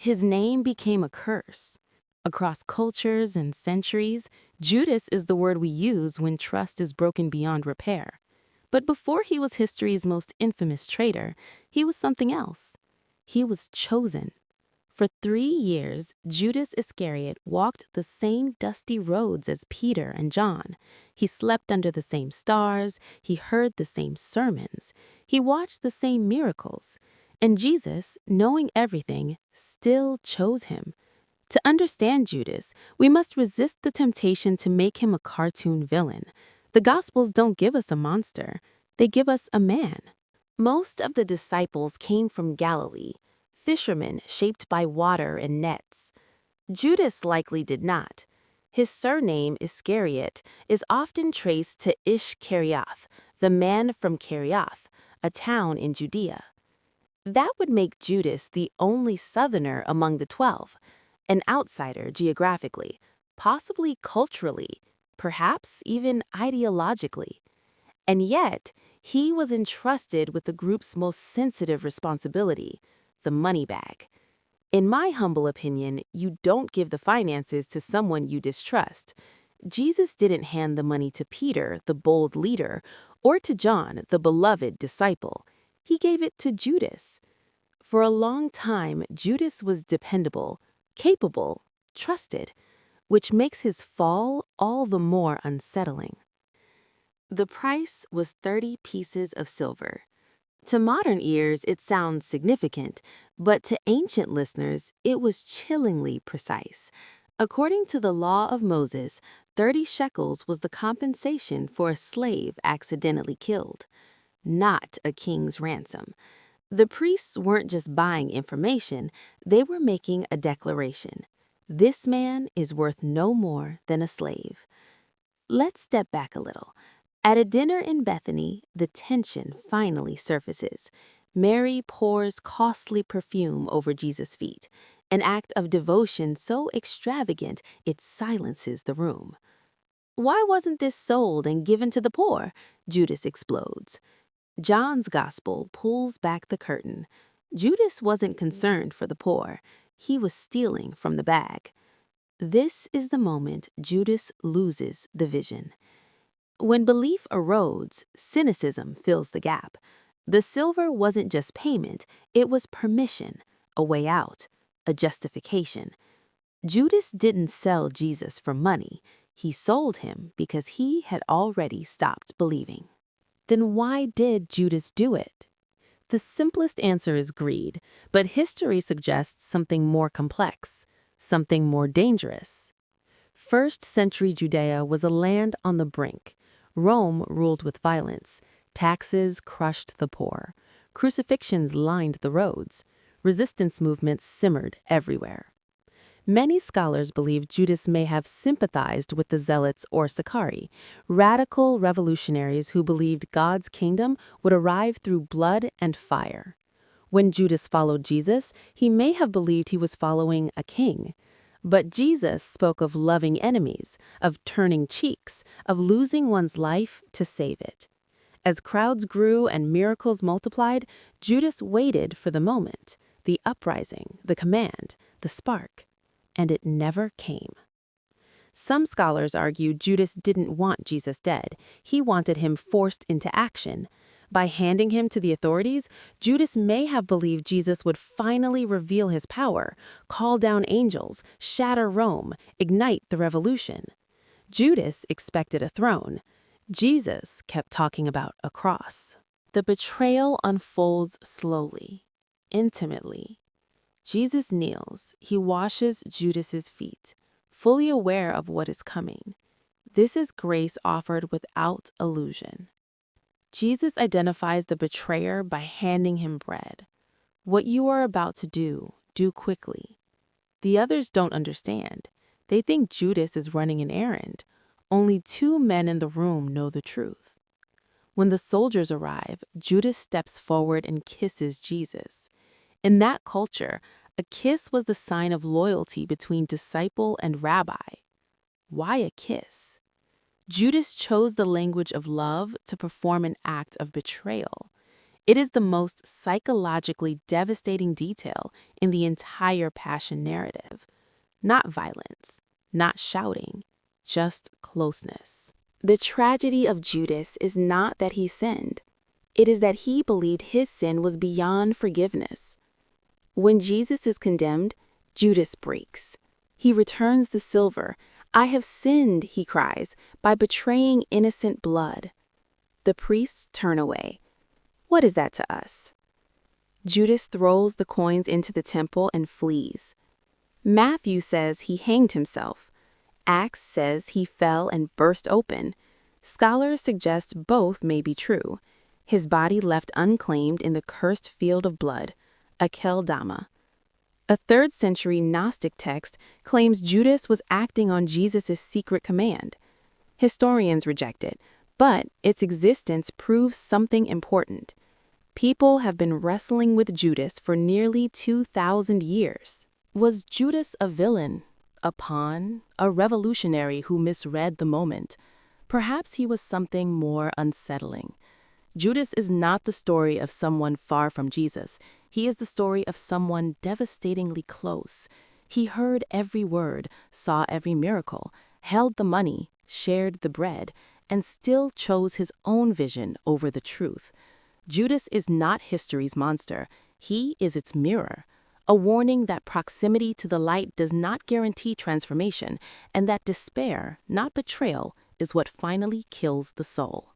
His name became a curse. Across cultures and centuries, Judas is the word we use when trust is broken beyond repair. But before he was history's most infamous traitor, he was something else. He was chosen. For 3 years, Judas Iscariot walked the same dusty roads as Peter and John. He slept under the same stars, he heard the same sermons, he watched the same miracles. And Jesus, knowing everything, still chose him. To understand Judas, we must resist the temptation to make him a cartoon villain. The Gospels don't give us a monster, they give us a man. Most of the disciples came from Galilee, fishermen shaped by water and nets. Judas likely did not. His surname, Iscariot, is often traced to Ishkarioth, the man from Kerioth, a town in Judea. That would make Judas the only southerner among the 12, an outsider geographically, possibly culturally, perhaps even ideologically. And yet, he was entrusted with the group's most sensitive responsibility, the money bag. In my humble opinion, you don't give the finances to someone you distrust. Jesus didn't hand the money to Peter, the bold leader, or to John, the beloved disciple. He gave it to Judas. For a long time, Judas was dependable, capable, trusted, which makes his fall all the more unsettling. The price was 30 pieces of silver. To modern ears, it sounds significant, but to ancient listeners, it was chillingly precise. According to the law of Moses, 30 shekels was the compensation for a slave accidentally killed, not a king's ransom. The priests weren't just buying information, they were making a declaration. This man is worth no more than a slave. Let's step back a little. At a dinner in Bethany, the tension finally surfaces. Mary pours costly perfume over Jesus' feet, an act of devotion so extravagant it silences the room. Why wasn't this sold and given to the poor? Judas explodes. John's gospel pulls back the curtain. Judas wasn't concerned for the poor. He was stealing from the bag. This is the moment Judas loses the vision. When belief erodes, cynicism fills the gap. The silver wasn't just payment, it was permission, a way out, a justification. Judas didn't sell Jesus for money. He sold him because he had already stopped believing. Then why did Judas do it? The simplest answer is greed, but history suggests something more complex, something more dangerous. First-century Judea was a land on the brink. Rome ruled with violence. Taxes crushed the poor. Crucifixions lined the roads. Resistance movements simmered everywhere. Many scholars believe Judas may have sympathized with the Zealots or Sicarii, radical revolutionaries who believed God's kingdom would arrive through blood and fire. When Judas followed Jesus, he may have believed he was following a king. But Jesus spoke of loving enemies, of turning cheeks, of losing one's life to save it. As crowds grew and miracles multiplied, Judas waited for the moment, the uprising, the command, the spark. And it never came. Some scholars argue Judas didn't want Jesus dead. He wanted him forced into action. By handing him to the authorities, Judas may have believed Jesus would finally reveal his power, call down angels, shatter Rome, ignite the revolution. Judas expected a throne. Jesus kept talking about a cross. The betrayal unfolds slowly, intimately. Jesus kneels. He washes Judas's feet, fully aware of what is coming. This is grace offered without illusion. Jesus identifies the betrayer by handing him bread. What you are about to do, do quickly. The others don't understand. They think Judas is running an errand. Only 2 men in the room know the truth. When the soldiers arrive, Judas steps forward and kisses Jesus. In that culture, a kiss was the sign of loyalty between disciple and rabbi. Why a kiss? Judas chose the language of love to perform an act of betrayal. It is the most psychologically devastating detail in the entire Passion narrative. Not violence, not shouting, just closeness. The tragedy of Judas is not that he sinned. It is that he believed his sin was beyond forgiveness. When Jesus is condemned, Judas breaks. He returns the silver. "I have sinned," he cries, "by betraying innocent blood." The priests turn away. What is that to us? Judas throws the coins into the temple and flees. Matthew says he hanged himself. Acts says he fell and burst open. Scholars suggest both may be true. His body left unclaimed in the cursed field of blood, Akel Dama. A 3rd century Gnostic text claims Judas was acting on Jesus' secret command. Historians reject it, but its existence proves something important. People have been wrestling with Judas for nearly 2,000 years. Was Judas a villain, a pawn, a revolutionary who misread the moment? Perhaps he was something more unsettling. Judas is not the story of someone far from Jesus. He is the story of someone devastatingly close. He heard every word, saw every miracle, held the money, shared the bread, and still chose his own vision over the truth. Judas is not history's monster. He is its mirror, a warning that proximity to the light does not guarantee transformation, and that despair, not betrayal, is what finally kills the soul.